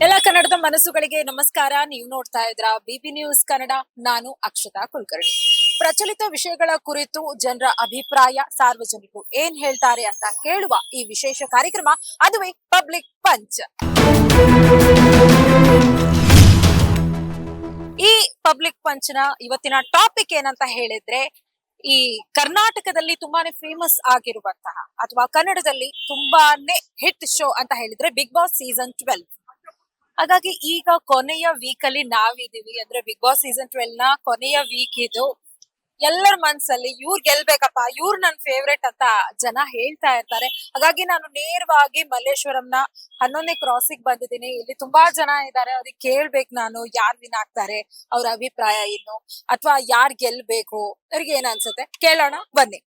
ಎಲ್ಲ ಕನ್ನಡದ ಮನಸ್ಸುಗಳಿಗೆ ನಮಸ್ಕಾರ. ನೀವು ನೋಡ್ತಾ ಇದ್ರ ಬಿಬಿ ನ್ಯೂಸ್ ಕನ್ನಡ. ನಾನು ಅಕ್ಷತಾ ಕುಲಕರ್ಣಿ. ಪ್ರಚಲಿತ ವಿಷಯಗಳ ಕುರಿತು ಜನರ ಅಭಿಪ್ರಾಯ, ಸಾರ್ವಜನಿಕರು ಏನ್ ಹೇಳ್ತಾರೆ ಅಂತ ಕೇಳುವ ಈ ವಿಶೇಷ ಕಾರ್ಯಕ್ರಮ, ಅದುವೇ ಪಬ್ಲಿಕ್ ಪಂಚ್. ಈ ಪಬ್ಲಿಕ್ ಪಂಚ್ನ ಇವತ್ತಿನ ಟಾಪಿಕ್ ಏನಂತ ಹೇಳಿದ್ರೆ, ಈ ಕರ್ನಾಟಕದಲ್ಲಿ ತುಂಬಾನೇ ಫೇಮಸ್ ಆಗಿರುವಂತಹ ಅಥವಾ ಕನ್ನಡದಲ್ಲಿ ತುಂಬಾನೇ ಹಿಟ್ ಶೋ ಅಂತ ಹೇಳಿದ್ರೆ ಬಿಗ್ ಬಾಸ್ ಸೀಸನ್ 12. ಹಾಗಾಗಿ ಈಗ ಕೊನೆಯ ವೀಕ್ ಅಲ್ಲಿ ನಾವಿದೀವಿ. ಅಂದ್ರೆ ಬಿಗ್ ಬಾಸ್ ಸೀಸನ್ 12 ನ ಕೊನೆಯ ವೀಕ್ ಇದು. ಎಲ್ಲರ ಮನ್ಸಲ್ಲಿ ಇವ್ರ್ ಗೆಲ್ಬೇಕಪ್ಪ, ಇವ್ರು ನನ್ ಫೇವ್ರೇಟ್ ಅಂತ ಜನ ಹೇಳ್ತಾ ಇರ್ತಾರೆ. ಹಾಗಾಗಿ ನಾನು ನೇರವಾಗಿ ಮಲ್ಲೇಶ್ವರಂನ 11ನೇ ಕ್ರಾಸಿಗೆ ಬಂದಿದ್ದೀನಿ. ಇಲ್ಲಿ ತುಂಬಾ ಜನ ಇದ್ದಾರೆ, ಅವ್ರಿಗೆ ಕೇಳ್ಬೇಕು ನಾನು ಯಾರ್ ವಿನ್ ಆಗ್ತಾರೆ, ಅವ್ರ ಅಭಿಪ್ರಾಯ ಏನು, ಅಥವಾ ಯಾರ್ ಗೆಲ್ಬೇಕು, ಅವ್ರಿಗೆ ಏನ್ ಅನ್ಸುತ್ತೆ ಕೇಳೋಣ ಬನ್ನಿ.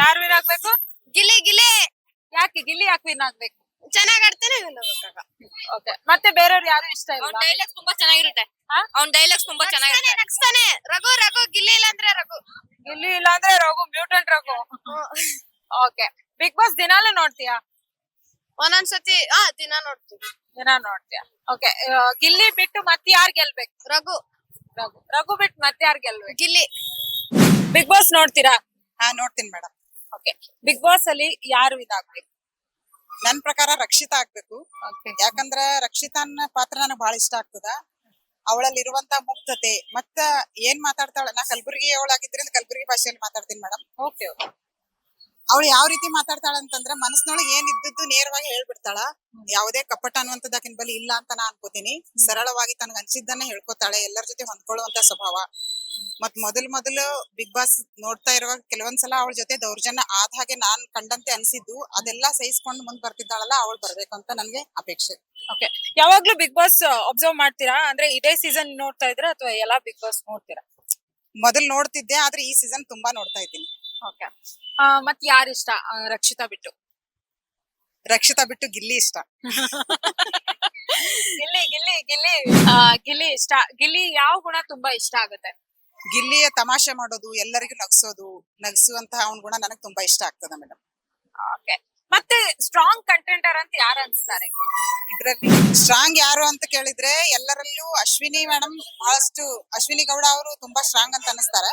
ಯಾರ್ ವಿನ್ ಆಗ್ಬೇಕು? ಗಿಲ್ಲಿ ಗಿಲ್ಲಿ ಯಾಕೆ ಗಿಲ್ಲಿ ಯಾಕೆ ವಿನ್ ಆಗ್ಬೇಕು? ಚೆನ್ನಾಗ್ ಆಡ್ತಾನೆ. ಓಕೆ, ಮತ್ತೆ ಬೇರೆಯವ್ರು ಯಾರು ಇಷ್ಟ ಇಲ್ಲ? ಅವ್ನ್ ಡೈಲಾಗ್ಸ್ ತುಂಬಾ ಚೆನ್ನಾಗಿರುತ್ತೆ. ಅವ್ನ್ ಡೈಲಾಗ್ಸ್ ತುಂಬಾ ಚೆನ್ನಾಗಿರುತ್ತೆ. ನಗ್ಸ್ತಾನೆ. ರಘು ರಘು ಗಿಲ್ಲಿ ಇಲ್ಲ ಅಂದ್ರೆ ರಘು. ಗಿಲ್ಲಿ ಇಲ್ಲ ಅಂದ್ರೆ Raghu, mutant Raghu. Okay, big boss ದಿನಾಲೂ ನೋಡ್ತೀಯಾ? ಒಂದೊಂದ್ಸತಿ ದಿನ ನೋಡ್ತೀವಿ. ದಿನ ನೋಡ್ತೀಯಾ? ಓಕೆ, ಗಿಲ್ಲಿ ಬಿಟ್ಟು ಮತ್ತೆ ಯಾರು ಗೆಲ್ಬೇಕು? ರಘು ರಘು. ರಘು ಬಿಟ್ಟು ಮತ್ತೆ ಯಾರು ಗೆಲ್ಬೇಕು? ಗಿಲ್ಲಿ. ಬಿಗ್ ಬಾಸ್ ನೋಡ್ತೀರಾ? ನೋಡ್ತೀನಿ ಮೇಡಮ್. ಓಕೆ, ಬಿಗ್ ಬಾಸ್ ಅಲ್ಲಿ ಯಾರು ಇದಾಗ್ಬೇಕು? ನನ್ ಪ್ರಕಾರ ರಕ್ಷಿತಾ ಆಗ್ಬೇಕು. ಓಕೆ, ಯಾಕಂದ್ರ ರಕ್ಷಿತಾನ ಪಾತ್ರ ನನಗ್ ಬಹಳ ಇಷ್ಟ ಆಗ್ತದ. ಅವಳಲ್ಲಿ ಇರುವಂತ ಮುಗ್ಧತೆ ಮತ್ತ ಏನ್ ಮಾತಾಡ್ತಾಳ, ನಾ ಕಲಬುರಗಿ ಅವಳಾಗಿದ್ರಿಂದ ಕಲಬುರಗಿ ಭಾಷೆಯಲ್ಲಿ ಮಾತಾಡ್ತೀನಿ ಮೇಡಮ್. ಓಕೆ. ಅವಳು ಯಾವ ರೀತಿ ಮಾತಾಡ್ತಾಳ ಅಂತಂದ್ರ ಮನಸ್ನೊಳಗೆ ಏನ್ ಇದ್ದದ್ದು ನೇರವಾಗಿ ಹೇಳ್ಬಿಡ್ತಾಳ. ಯಾವುದೇ ಕಪಟ ಅನ್ನುವಂಥದ್ದು ಆಕಿನ ಬಳಿ ಇಲ್ಲ ಅಂತ ನಾ ಅನ್ಕೋತೀನಿ. ಸರಳವಾಗಿ ತನಗ ಅನ್ಸಿದ್ದನ್ನ ಹೇಳ್ಕೊತಾಳೆ. ಎಲ್ಲರ ಜೊತೆ ಹೊಂದ್ಕೊಳ್ಳುವಂತ ಸ್ವಭಾವ. ಮತ್ ಮೊದಲು ಬಿಗ್ ಬಾಸ್ ನೋಡ್ತಾ ಇರುವಾಗ ಕೆಲವೊಂದ್ಸಲ ಅವಳ ಜೊತೆ ದೌರ್ಜನ್ಯ ಆದ ಹಾಗೆ ನಾನ್ ಕಂಡಂತೆ ಅನ್ಸಿದ್ದು, ಅದೆಲ್ಲಾ ಸಹಿಸ್ಕೊಂಡು ಮುಂದ್ ಬರ್ತಿದ್ದಾಳಲ್ಲ, ಅವಳು ಬರ್ಬೇಕು ಅಂತ ನನ್ಗೆ ಅಪೇಕ್ಷೆ. ಓಕೆ, ಯಾವಾಗ್ಲೂ ಬಿಗ್ ಬಾಸ್ ಅಬ್ಸರ್ವ್ ಮಾಡ್ತೀರಾ? ಅಂದ್ರೆ ಇದೇ ಸೀಸನ್ ನೋಡ್ತಾ ಇದ್ರ ಅಥವಾ ಎಲ್ಲಾ ಬಿಗ್ ಬಾಸ್ ನೋಡ್ತೀರಾ? ಮೊದಲ್ ನೋಡ್ತಿದ್ದೆ, ಆದ್ರೆ ಈ ಸೀಸನ್ ತುಂಬಾ ನೋಡ್ತಾ ಇದ್ದೀನಿ. ಓಕೆ, ಮತ್ ಯಾರು ಇಷ್ಟ ರಕ್ಷಿತಾ ಬಿಟ್ಟು? ರಕ್ಷಿತಾ ಬಿಟ್ಟು ಗಿಲ್ಲಿ ಇಷ್ಟ. ಗಿಲ್ಲಿ ಗಿಲ್ಲಿ ಗಿಲ್ಲಿ ಗಿಲ್ಲಿ ಇಷ್ಟ. ಗಿಲ್ಲಿ ಯಾವ ಗುಣ ತುಂಬಾ ಇಷ್ಟ ಆಗುತ್ತೆ? ಗಿಲ್ಲಿಯ ತಮಾಷೆ ಮಾಡೋದು, ಎಲ್ಲರಿಗೂ ನಗಿಸುವಂತಹ ಅವನ ಗುಣ ನನಗೆ ತುಂಬಾ ಇಷ್ಟ ಆಗ್ತದ ಮೇಡಮ್. ಓಕೆ, ಮತ್ತೆ ಸ್ಟ್ರಾಂಗ್ ಕಂಟೆಂಟರ್ ಅಂತ ಯಾರು ಅನ್ಸ್ತಾರೆ ಇದ್ರಲ್ಲಿ? ಸ್ಟ್ರಾಂಗ್ ಯಾರು ಅಂತ ಕೇಳಿದ್ರೆ ಎಲ್ಲರಲ್ಲೂ ಅಶ್ವಿನಿ ಮೇಡಮ್ ಬಹಳಷ್ಟು, ಅಶ್ವಿನಿ ಗೌಡ ಅವರು ತುಂಬಾ ಸ್ಟ್ರಾಂಗ್ ಅಂತ ಅನಿಸ್ತಾರ.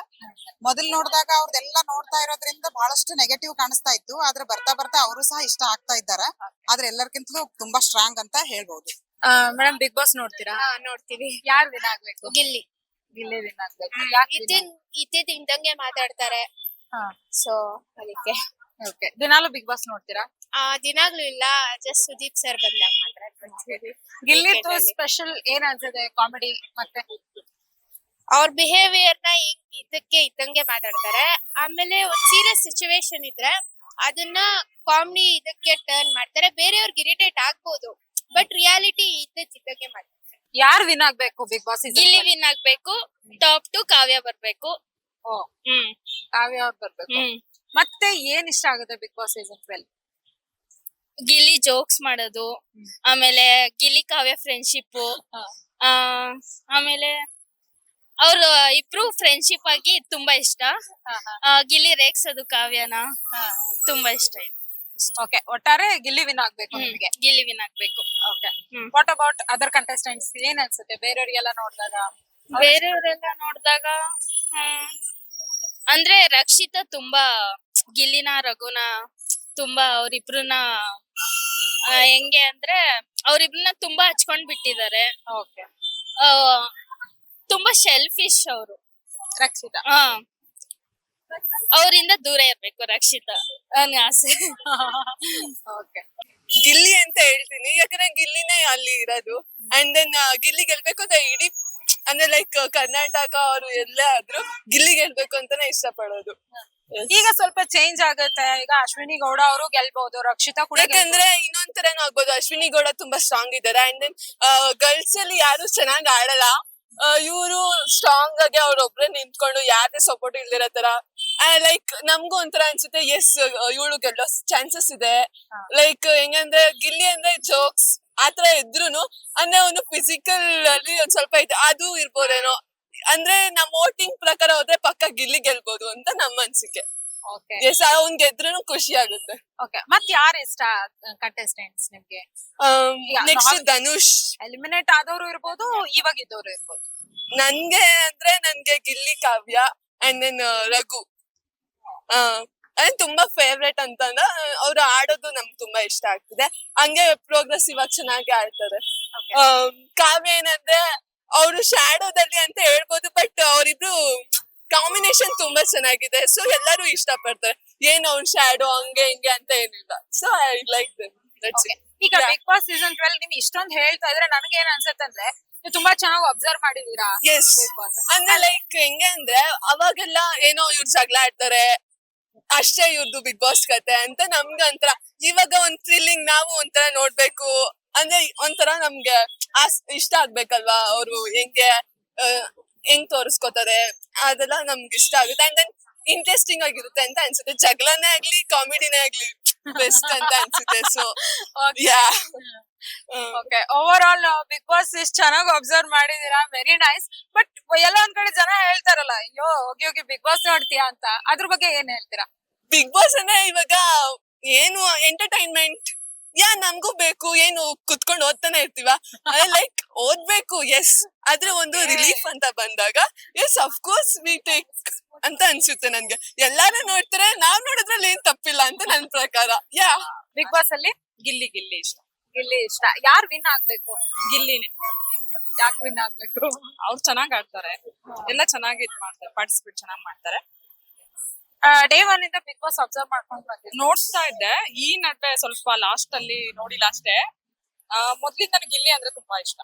ಮೊದಲ್ ನೋಡಿದಾಗ ಅವ್ರದೆಲ್ಲ ನೋಡ್ತಾ ಇರೋದ್ರಿಂದ ಬಹಳಷ್ಟು ನೆಗೆಟಿವ್ ಕಾಣಿಸ್ತಾ ಇತ್ತು. ಆದ್ರೆ ಬರ್ತಾ ಬರ್ತಾ ಅವರು ಸಹ ಇಷ್ಟ ಆಗ್ತಾ ಇದ್ದಾರ. ಆದ್ರೆ ಎಲ್ಲರಿಗಿಂತಲೂ ತುಂಬಾ ಸ್ಟ್ರಾಂಗ್ ಅಂತ ಹೇಳ್ಬಹುದು. ಮೇಡಮ್, ಬಿಗ್ ಬಾಸ್ ನೋಡ್ತೀರಾ? ನೋಡ್ತೀವಿ. ಯಾರು ವಿನ್ ಆಗ್ಬೇಕು? ಗಿಲ್ಲಿ. ಗಿಲ್ಲಿ ವಿನ್ ಆಗ್ಬೇಕು. ಇದ್ದಂಗೆ ಮಾತಾಡ್ತಾರೆ. ಸೊ ಅದಕ್ಕೆ. ಓಕೆ, ದಿನಾಲು ಬಿಗ್ ಬಾಸ್ ನೋಡ್ತೀರಾ? ದಿನಾಗ್ಲೂ ಇಲ್ಲ, ಜಸ್ಟ್ ಸುದೀಪ್ ಸರ್ ಬಂದಾಗ ಮಾತಾಡ್ತಾರೆ. ಗಿಲ್ಲಿ ಸ್ಪೆಷಲ್ ಏನ್ ಅನ್ಸುತ್ತೆ? ಕಾಮಿಡಿ ಮತ್ತೆ ಅವ್ರ ಬಿಹೇವಿಯರ್ ನ ಇದ್ದಂಗೆ ಮಾತಾಡ್ತಾರೆ. ಆಮೇಲೆ ಒಂದ್ ಸೀರಿಯಸ್ ಸಿಚುವೇಶನ್ ಇದ್ರೆ ಅದನ್ನ ಕಾಮಿಡಿ ಇದಕ್ಕೆ ಟರ್ನ್ ಮಾಡ್ತಾರೆ. ಬೇರೆಯವ್ರಿಗೆ ಇರಿಟೇಟ್ ಆಗ್ಬೋದು, ಬಟ್ ರಿಯಾಲಿಟಿ ಇದ್ದಂಗೆ ಮಾಡ್ತಾರೆ. ಯಾರು ವಿನ್ ಆಗ್ಬೇಕು ಬಿಗ್ ಬಾಸ್? ಗಿಲ್ಲಿ ವಿನ್ ಆಗ್ಬೇಕು. ಟಾಪ್ 2 ಕಾವ್ಯ ಬರ್ಬೇಕು. ಕಾವ್ಯ ಅವ್ರು ಬರ್ಬೇಕು. ಮತ್ತೆ ಏನ್ ಇಷ್ಟ ಆಗುತ್ತೆ big boss season 12? Gilli jokes ಮಾಡೋದು, ಆಮೇಲೆ ಗಿಲ್ಲಿ ಕಾವ್ಯ ಫ್ರೆಂಡ್ಶಿಪ್, ಆಮೇಲೆ ಅವ್ರ ಇಬ್ರು ಫ್ರೆಂಡ್ಶಿಪ್ ಆಗಿ ತುಂಬಾ ಇಷ್ಟ. ಗಿಲ್ಲಿ ರೇಗ್ಸೋದು ಕಾವ್ಯನ ತುಂಬಾ ಇಷ್ಟ. ಓಕೆ, ಒಟ್ಟಾರೆ ಗಿಲ್ಲಿ ವಿನ್ ಆಗ್ಬೇಕು ನಿಮಗೆ? ಗಿಲ್ಲಿ ವಿನ್ ಆಗ್ಬೇಕು. Okay, what about other contestants? ಏನ್ ಅನ್ಸುತ್ತೆ ಬೇರೆಯವ್ರಿಗೆಲ್ಲ ನೋಡಿದಾಗ? ಅಂದ್ರೆ ರಕ್ಷಿತಾ ತುಂಬಾ ಗಿಲ್ಲಿನ ರಘುನ ತುಂಬಾ ಅವ್ರಿಬ್ರನ್ನ ಹೆಂಗೆ ಅಂದ್ರೆ ಅವ್ರಿಬ್ರನ್ನ ತುಂಬಾ ಹಚ್ಕೊಂಡ್ ಬಿಟ್ಟಿದ್ದಾರೆ. ಓಕೆ, ತುಂಬಾ ಸೆಲ್ಫಿಶ್ ಅವರು. ರಕ್ಷಿತಾ ಅವರಿಂದ ದೂರ ಇರ್ಬೇಕು ರಕ್ಷಿತಾ, ನನ್ನ ಆಸೆ. ಓಕೆ, ಗಿಲ್ಲಿ ಅಂತ ಹೇಳ್ತೀನಿ, ಯಾಕಂದ್ರೆ ಗಿಲ್ಲಿನೇ ಅಲ್ಲಿ ಇರೋದು. ಅಂಡ್ ದೆನ್ ಗಿಲ್ಲಿ ಗೆಲ್ಬೇಕು ಅಂತ ಇಡೀ ಅಂದ್ರೆ ಲೈಕ್ ಕರ್ನಾಟಕ ಅವರು ಎಲ್ಲೇ ಆದ್ರೂ ಗಿಲ್ಲಿ ಗೆಲ್ಬೇಕು ಅಂತಾನೆ ಇಷ್ಟ ಪಡೋದು. ಈಗ ಸ್ವಲ್ಪ ಚೇಂಜ್ ಆಗುತ್ತೆ. ಈಗ ಅಶ್ವಿನಿ ಗೌಡ ಅವರು ಗೆಲ್ಬಹುದು, ರಕ್ಷಿತಾ ಕೂಡ. ಯಾಕಂದ್ರೆ ಇನ್ನೊಂದ್ ತರನು ಆಗ್ಬೋದು. ಅಶ್ವಿನಿ ಗೌಡ ತುಂಬಾ ಸ್ಟ್ರಾಂಗ್ ಇದಾರೆ. ಅಂಡ್ ದೆನ್ ಗರ್ಲ್ಸ್ ಅಲ್ಲಿ ಯಾರು ಚೆನ್ನಾಗ್ ಆಡಲ್ಲ. ಇವರು ಸ್ಟ್ರಾಂಗ್ ಆಗಿ ಅವ್ರೊಬ್ರೆ ನಿಂತ್ಕೊಂಡು ಯಾರೇ ಸಪೋರ್ಟ್ ಇಲ್ದಿರೋ ತರ ಲೈಕ್ ನಮ್ಗೂ ಒಂಥರ ಅನ್ಸುತ್ತೆ, ಎಸ್ ಇವಳು ಗೆಲ್ಲೋ ಚಾನ್ಸಸ್ ಇದೆ. ಲೈಕ್ ಹೆಂಗಂದ್ರೆ ಗಿಲ್ಲಿ ಅಂದ್ರೆ ಜೋಕ್ಸ್ ಆತರ ಇದ್ರುನು ಅಂದ್ರೆ ಒಂದು ಫಿಸಿಕಲ್ ಅಲ್ಲಿ ಒಂದ್ ಸ್ವಲ್ಪ ಇದೆ, ಅದು ಇರ್ಬೋದೇನೋ. ಅಂದ್ರೆ ನಮ್ ವೋಟಿಂಗ್ ಪ್ರಕಾರ ಹೋದ್ರೆ ಪಕ್ಕ ಗಿಲ್ಲಿ ಗೆಲ್ಬೋದು ಅಂತ ನಮ್ಮ ಅನ್ಸಿಕೆ. ಓಕೆ ಎಸ್ ಅವ್ನ್ ಗೆದ್ರೂ ಖುಷಿ ಆಗುತ್ತೆ. ಓಕೆ ಮತ್ ಯಾರು ಇಷ್ಟ ಕಂಟೆಸ್ಟೆಂಟ್ಸ್ ನಿಮ್ಗೆ? ನೆಕ್ಸ್ಟ್ ಧನುಷ್. ಎಲಿಮಿನೇಟ್ ಆದವರು ಇರ್ಬೋದು, ಇವಾಗ ಇದ್ದವರು ಇರ್ಬೋದು. ನನ್ಗೆ ಗಿಲ್ಲಿ, ಕಾವ್ಯ ಅಂಡ್ ದೆನ್ ರಘು ತುಂಬಾ ಫೇವ್ರೇಟ್ ಅಂತ ಅವ್ರು ಆಡೋದು ನಮ್ಗೆ ತುಂಬಾ ಇಷ್ಟ ಆಗ್ತಿದೆ. ಹಂಗೆ ಪ್ರೋಗ್ರೆಸಿವ್ ಆಗಿ ಚೆನ್ನಾಗಿ ಆಡ್ತಾರೆ. ಕಾವ್ಯ ಏನಂದ್ರೆ ಅವ್ರು ಶ್ಯಾಡೋದಲ್ಲಿ ಅಂತ ಹೇಳ್ಬೋದು, ಬಟ್ ಅವ್ರಿಬ್ರು ಕಾಂಬಿನೇಷನ್ ತುಂಬಾ ಚೆನ್ನಾಗಿದೆ. ಸೊ ಎಲ್ಲರೂ ಇಷ್ಟ ಪಡ್ತಾರೆ. ಏನ್ ಅವ್ನ್ ಶ್ಯಾಡೋ ಹಂಗೆ ಹಿಂಗೆ ಅಂತ ಏನಿಲ್ಲ. So I like them. ಈಗ ಬಿಗ್ ಬಾಸ್ ಸೀಸನ್ 12 ನಿಮ್ ಇಷ್ಟೊಂದು ಹೇಳ್ತಾ ಇದ್ರೆ ನನಗೆ ಏನ್ ಅನ್ಸುತ್ತೆ ಅಂದ್ರೆ ನೀವು ತುಂಬಾ ಚೆನ್ನಾಗಿ ಅಬ್ಸರ್ವ್ ಮಾಡಿದೀರಾ. ಎಸ್ ಅಂದ್ರೆ ಲೈಕ್ ಹೆಂಗೆ ಅಂದ್ರೆ ಅವಾಗೆಲ್ಲ ಏನೋ ಇವ್ರು ಜಗಳ ಆಡ್ತಾರೆ ಅಷ್ಟೇ ಇವ್ರದ್ದು ಬಿಗ್ ಬಾಸ್ ಕತೆ ಅಂತ ನಮ್ಗೆ ಒಂಥರ. ಇವಾಗ ಒಂದ್ ಥ್ರಿಲ್ಲಿಂಗ್ ನಾವು ಒಂಥರ ನೋಡ್ಬೇಕು ಅಂದ್ರೆ ಒಂಥರ ನಮ್ಗೆ ಇಷ್ಟ ಆಗ್ಬೇಕಲ್ವಾ, ಅವ್ರು ಹೆಂಗ್ ತೋರಿಸ್ಕೊತಾರೆ ಅದೆಲ್ಲ ನಮ್ಗೆ ಇಷ್ಟ ಆಗುತ್ತೆ. ಅಂಡ್ ದೆನ್ ಇಂಟ್ರೆಸ್ಟಿಂಗ್ ಆಗಿರುತ್ತೆ ಅಂತ ಅನ್ಸುತ್ತೆ. ಜಗಳನೇ ಆಗ್ಲಿ ಕಾಮಿಡಿನೇ ಆಗ್ಲಿ ಬೆಸ್ಟ್ ಅಂತ ಅನ್ಸುತ್ತೆ. So yeah okay overall big boss ಇಷ್ಟು ಚೆನ್ನಾಗಿ ಅಬ್ಸರ್ವ್ ಮಾಡಿದೀರಾ, ವೆರಿ ನೈಸ್. ಬಟ್ ಎಲ್ಲ ಒಂದ್ ಕಡೆ ಜನ ಹೇಳ್ತಾರಲ್ಲ, ಅಯ್ಯೋ ಹೋಗಿ ಹೋಗಿ ಬಿಗ್ ಬಾಸ್ ನೋಡ್ತೀಯಾ ಅಂತ, ಅದ್ರ ಬಗ್ಗೆ ಏನ್ ಹೇಳ್ತೀರಾ? ಬಿಗ್ ಬಾಸ್ ಅಂದ್ರೆ ಇವಾಗ ಏನು ಎಂಟರ್ಟೈನ್ಮೆಂಟ್ ನಮ್ಗೂ ಬೇಕು. ಏನು ಕುತ್ಕೊಂಡು ಓದ್ತಾನೆ ಇರ್ತೀವ, ಲೈಕ್ ಓದ್ಬೇಕು ಎಸ್, ಆದ್ರೆ ಒಂದು ರಿಲೀಫ್ ಅಂತ ಬಂದಾಗ ಎಸ್ ಅಫ್ಕೋರ್ಸ್ ವಿ ಟೇಕ್ ಅಂತ ಅನ್ಸುತ್ತೆ ನನ್ಗೆ. ಎಲ್ಲಾರು ನೋಡ್ತಾರೆ, ನಾವ್ ನೋಡಿದ್ರಲ್ಲಿ ಏನ್ ತಪ್ಪಿಲ್ಲ ಅಂತ ನನ್ ಪ್ರಕಾರ. ಬಿಗ್ ಬಾಸ್ ಅಲ್ಲಿ ಗಿಲ್ಲಿ ಇಷ್ಟ. ಗಿಲ್ಲಿ ಇಷ್ಟ. ಯಾರು ವಿನ್ ಆಗ್ಬೇಕು? ಗಿಲ್ಲಿನೇ. ಯಾಕೆ ವಿನ್ ಆಗ್ಬೇಕು? ಅವ್ರು ಚೆನ್ನಾಗ್ ಆಡ್ತಾರೆ, ಎಲ್ಲ ಚೆನ್ನಾಗಿ ಇದ್ ಮಾಡ್ತಾರೆ, ಪಾರ್ಟಿಸಿಪೇಟ್ ಚೆನ್ನಾಗ್ ಮಾಡ್ತಾರೆ. ಡೇ ಒನ್ ಇಂದ ಬಿಗ್ ಬಾಸ್ ಅಬ್ಸರ್ವ್ ಮಾಡ್ಕೊಂಡು ಬಂದಿದ್ದೀನಿ. ನೋಡ್ತಾ ಇದ್ದೆ, ಈ ನಡುವೆ ಸ್ವಲ್ಪ ಲಾಸ್ಟ್ ಅಲ್ಲಿ ನೋಡಿಲ್ಲ ಅಷ್ಟೇ. ಮೊದ್ಲಿಂದ ನನಗೆ ಗಿಲ್ಲಿ ಅಂದ್ರೆ ತುಂಬಾ ಇಷ್ಟ.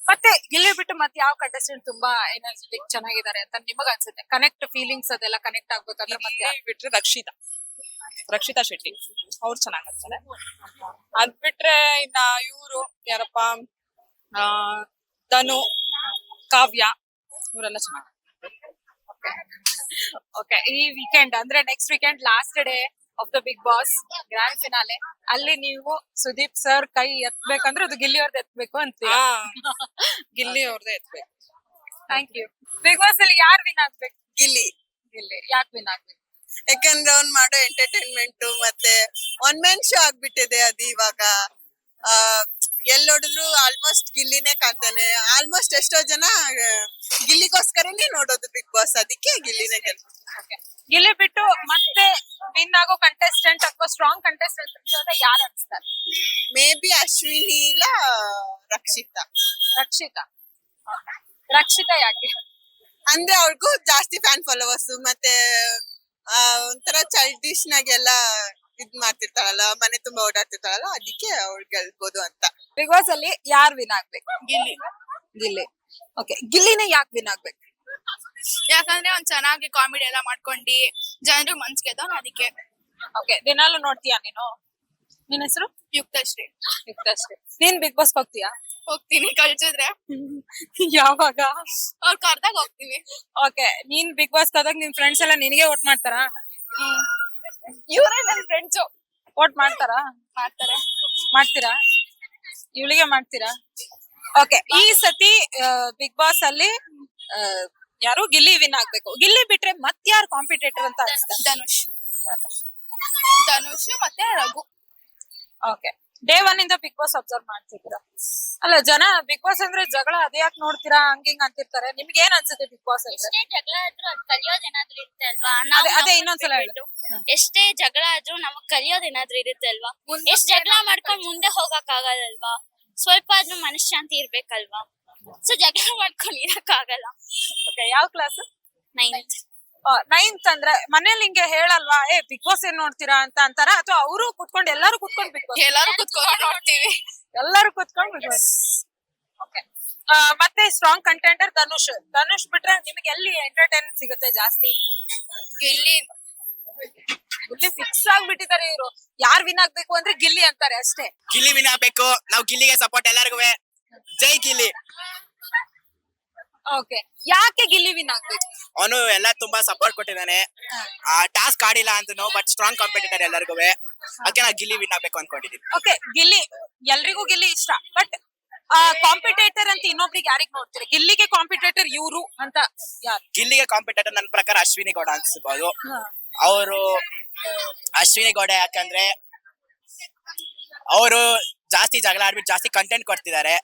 ಮತ್ತೆ ಗಿಲ್ಲಿ ಬಿಟ್ಟು ಮತ್ತೆ ಯಾವ ಕಂಟೆಸ್ಟೆಂಟ್ ತುಂಬಾ ಎನರ್ಜೆಟಿಕ್ ಚೆನ್ನಾಗಿದ್ದಾರೆ ಅಂತ ನಿಮಗ್ ಅನ್ಸುತ್ತೆ? ಕನೆಕ್ಟ್ ಫೀಲಿಂಗ್ಸ್ ಅದೆಲ್ಲ ಕನೆಕ್ಟ್ ಆಗ್ಬೇಕಂದ್ರೆ ಮತ್ತೆ ಗಿಲ್ಲಿ ಬಿಟ್ರೆ ರಕ್ಷಿತಾ ಶೆಟ್ಟಿ ಅವ್ರು ಚೆನ್ನಾಗ್ ಆಡ್ತಾರೆ. ಅದ್ ಬಿಟ್ರೆ ಇನ್ನ ಇವ್ರು ಯಾರಪ್ಪ, ಧನು, ಕಾವ್ಯ ಇವರೆಲ್ಲ ಚೆನ್ನಾಗ್. ಓಕೆ ಈ ವೀಕೆಂಡ್ ಅಂದ್ರೆ next weekend last day of the big boss grand finale, ಅಲ್ಲಿ ನೀವು ಸುದೀಪ್ ಸರ್ ಕೈ ಎತ್ಬೇಕಂದ್ರೆ ಅದು ಗಿಲ್ಲಿ ಅವ್ರದ್ದು ಎತ್ಬೇಕು ಅಂತ. ಗಿಲ್ಲಿ ಅವ್ರದೇ ಎತ್ಬೇಕು. Thank you. ಬಿಗ್ ಬಾಸ್ ಅಲ್ಲಿ ಯಾರು ವಿನ್ ಆಗ್ಬೇಕು? ಗಿಲ್ಲಿ. ಯಾಕೆ ವಿನ್ ಆಗ್ಬೇಕು? ಯಾಕಂದ್ರೆ ಅವ್ನ್ ಮಾಡೋ ಎಂಟರ್ಟೈನ್ಮೆಂಟ್ ಮತ್ತೆ ಒನ್ ಮ್ಯಾನ್ ಶೋ ಆಗ್ಬಿಟ್ಟಿದೆ ಅದು ಇವಾಗ. ಎಲ್ ನೋಡಿದ್ರು ಆಲ್ಮೋಸ್ಟ್ ಗಿಲ್ಲಿನೇ ಕಾಣ್ತಾನೆ. ಆಲ್ಮೋಸ್ಟ್ ಎಷ್ಟೋ ಜನ ಗಿಲ್ಲಿಗೋಸ್ಕರನೇ ನೋಡೋದು ಬಿಗ್ ಬಾಸ್, ಅದಕ್ಕೆ ಗಿಲ್ಲಿನೇ ಗೆಲ್ಬೇಕು. ಗಿಲ್ಲಿ ಬಿಟ್ಟು ಮತ್ತೆ ವಿನ್ ಆಗೋ ಕಂಟೆಸ್ಟೆಂಟ್ ಅಥವಾ ಸ್ಟ್ರಾಂಗ್ ಕಂಟೆಸ್ಟೆಂಟ್ ಅಂತ ಯಾರು ಅನ್ಸ್ತಾರೆ? ಮೇ ಬಿ ಅಶ್ವಿನಿ ಇಲ್ಲ ರಕ್ಷಿತಾ. ರಕ್ಷಿತಾ ಯಾಕೆ? ಅಂದ್ರೆ ಅವ್ರಿಗೂ ಜಾಸ್ತಿ ಫ್ಯಾನ್ ಫಾಲೋವರ್ಸ್, ಮತ್ತೆ ಒಂಥರ ಚೈಲ್ಡಿಶ್ ನಾಗೆಲ್ಲ ಇದ್ ಮಾಡ್ತಿರ್ತಾಳಲ್ಲ, ಮನೆ ತುಂಬಾ ಓಡಾಡ್ತಿರ್ತಾಳಲ್ಲ, ಅದಕ್ಕೆ ಅವ್ಳು ಗೆಲ್ಬೋದು ಅಂತ. ಬಿಗ್ ಬಾಸ್ ಅಲ್ಲಿ ಯಾರು ವಿನ್ ಆಗ್ಬೇಕು? ಗಿಲ್ಲಿ. ಓಕೆ ಗಿಲ್ಲಿನೇ ಯಾಕೆ ವಿನ್ ಆಗ್ಬೇಕು? ಯಾಕಂದ್ರೆ ಅವ್ನ್ ಚೆನ್ನಾಗಿ ಕಾಮಿಡಿ ಎಲ್ಲ ಮಾಡ್ಕೊಂಡಿ ಜನರು ಮನ್ಸ್ ಗೆದ್ದವ್ನು, ಅದಕ್ಕೆ. ಓಕೆ ದಿನಾಲು ನೋಡ್ತೀಯಾ ನೀನು? ನಿನ್ ಹೆಸರು? ಯುಕ್ತಶ್ರೀ. ನೀನ್ ಬಿಗ್ ಬಾಸ್ ಹೋಗ್ತೀಯಾ? ಹೋಗ್ತೀನಿ, ಕಳ್ಸಿದ್ರೆ. ಯಾವಾಗ? ಅವ್ರು ಕರ್ದಾಗ ಹೋಗ್ತೀವಿ. ಓಕೆ ನೀನ್ ಬಿಗ್ ಬಾಸ್ ಹೋದಾಗ ನಿನ್ ಫ್ರೆಂಡ್ಸ್ ಎಲ್ಲ ನಿನಗೆ ವೋಟ್ ಮಾಡ್ತಾರಾ? ಇವರೇ ನನ್ ಫ್ರೆಂಡ್ಸು. ವೋಟ್ ಮಾಡ್ತಾರಾ? ಮಾಡ್ತೀರಾ? ಇವಳಿಗೆ ಮಾಡ್ತೀರಾ? ಓಕೆ ಈ ಸತಿ ಬಿಗ್ ಬಾಸ್ ಅಲ್ಲಿ ಯಾರು ಗಿಲ್ಲಿ ವಿನ್ ಆಗ್ಬೇಕು. ಗಿಲ್ಲಿ ಬಿಟ್ರೆ ಮತ್ಯಾರು ಕಾಂಪಿಟೇಟರ್ ಅಂತ ಅನ್ಸುತ್ತೆ? ಧನುಷ್ ಮತ್ತೆ ರಘು. ಓಕೆ ಡೇ ಒನ್ ಇಂದ ಬಿಗ್ ಬಾಸ್ ಅಬ್ಸರ್ವ್ ಮಾಡ್ತಿದ್ದೀರಾ? ಅಲ್ಲ ಜನ ಬಿಗ್ ಬಾಸ್ ಅಂದ್ರೆ ಜಗಳ ಅದ್ಯಾಕ್ ನೋಡ್ತೀರಾ ಹಂಗಿಂಗ್ ಅಂತಿರ್ತಾರೆ. ನಿಮ್ಗೆ ಏನ್ ಅನ್ಸುತ್ತೆ ಬಿಗ್ ಬಾಸ್ ಅಂದ್ರೆ? ಜಗಳ ಆದ್ರೂ ಅದ್ ಕಲಿಯೋದೇನಾದ್ರೂ ಇರುತ್ತೆ ಅಲ್ವಾ? ಅದೇ ಇನ್ನೊಂದ್ಸಲ ಹೇಳು. ಎಷ್ಟೇ ಜಗಳ ಆದ್ರೂ ನಮಗ್ ಕಲಿಯೋದೇನಾದ್ರೂ ಇರುತ್ತೆ ಅಲ್ವಾ? ಎಷ್ಟ್ ಜಗಳ ಮಾಡ್ಕೊಂಡ್ ಮುಂದೆ ಹೋಗಕ್ ಆಗಲ್ಲಲ್ವಾ? ಸ್ವಲ್ಪ ಆದ್ರೂ ಮನಃಶಾಂತಿ ಇರ್ಬೇಕಲ್ವಾ? ಸೊ ಜಗಳ ಮಾಡ್ಕೊಂಡ್ ಇರಕ್ ಆಗಲ್ಲ. ಯಾವ ಕ್ಲಾಸ್? 9th. 9th ಅಂದ್ರೆ ಮನೇಲಿ ಹಿಂಗೆ ಹೇಳಲ್ವಾ, ಬಿಗ್ ಬಾಸ್ ಏನ್ ನೋಡ್ತೀರಾ ಅಂತ ಅಂತಾರ, ಅಥವಾ ಅವರು ಕುತ್ಕೊಂಡು ಎಲ್ಲಾರು ಕುತ್ಕೊಂಡು ಬಿಗ್ ಬಾಸ್? ಎಲ್ಲಾರು ಕುತ್ಕೊಂಡು ನೋಡ್ತೀವಿ. ಎಲ್ಲಾರು ಕುತ್ಕೊಂಡು ಬಿಗ್ ಬಾಸ್. ಓಕೆ ಮತ್ತೆ ಸ್ಟ್ರಾಂಗ್ ಕಂಟೆಂಡರ್ ಧನುಷ್ ಬಿಟ್ರೆ ನಿಮಗೆ ಎಲ್ಲಿ ಎಂಟರ್ಟೈನ್ಮೆಂಟ್ ಸಿಗುತ್ತೆ ಜಾಸ್ತಿ? ಗಿಲ್ಲಿ ಫಿಕ್ಸ್ ಆಗ್ಬಿಟ್ಟಿದ್ದಾರೆ ಇವರು. ಯಾರು ವಿನ್ ಆಗ್ಬೇಕು ಅಂದ್ರೆ ಗಿಲ್ಲಿ ಅಂತಾರೆ ಅಷ್ಟೇ. ಗಿಲ್ಲಿ ವಿನ್ ಆಗ್ಬೇಕು. ನಾವು ಗಿಲ್ಲಿಗೆ ಸಪೋರ್ಟ್ ಎಲ್ಲರಿಗೂ. ಜೈ ಗಿಲ್ಲಿ. ಓಕೆ ಯಾಕೆ ಗಿಲ್ಲಿ ವಿನ್ ಆಗ್ಬೇಕು? ಅವನು ಎಲ್ಲ ತುಂಬಾ ಸಪೋರ್ಟ್ ಕೊಟ್ಟಿದ್ದಾನೆ. ಟಾಸ್ಕ್ ಆಡಿಲ್ಲ ಅಂದ್ನು, ಬಟ್ ಸ್ಟ್ರಾಂಗ್ ಕಾಂಪಿಟೇಟರ್ ಎಲ್ಲರಿಗೂ. ಅದಕ್ಕೆ ನಾವು ಗಿಲ್ಲಿ ವಿನ್ ಆಗ್ಬೇಕು ಅನ್ಕೊಂಡಿದೀವಿ. ಓಕೆ ಗಿಲ್ಲಿ ಎಲ್ರಿಗೂ ಗಿಲ್ಲಿ ಇಷ್ಟ, ಬಟ್ ಕಾಂಪಿಟೇಟರ್ ಅಂತ ಇನ್ನೊಬ್ರಿಗೆ ಯಾರಿಗ್ ನೋಡ್ತೀರಿ? ಗಿಲ್ಲಿಗೆ ಕಾಂಪಿಟೇಟರ್ ಇವ್ರು ಅಂತ ಯಾರು? ಗಿಲ್ಲಿಗೆ ಕಾಂಪಿಟೇಟರ್ ನನ್ನ ಪ್ರಕಾರ ಅಶ್ವಿನಿ ಗೌಡ ಅನ್ಸ್ಬೋದು. ಅವರು ಅಶ್ವಿನಿ ಗೌಡ ಯಾಕಂದ್ರೆ ಅವರು ಜಾಸ್ತಿ ಜಗಳ ಆಡ್ಬಿಟ್ಟು ಜಾಸ್ತಿ ಕಂಟೆಂಟ್ ಕೊಡ್ತಿದ್ದಾರೆ,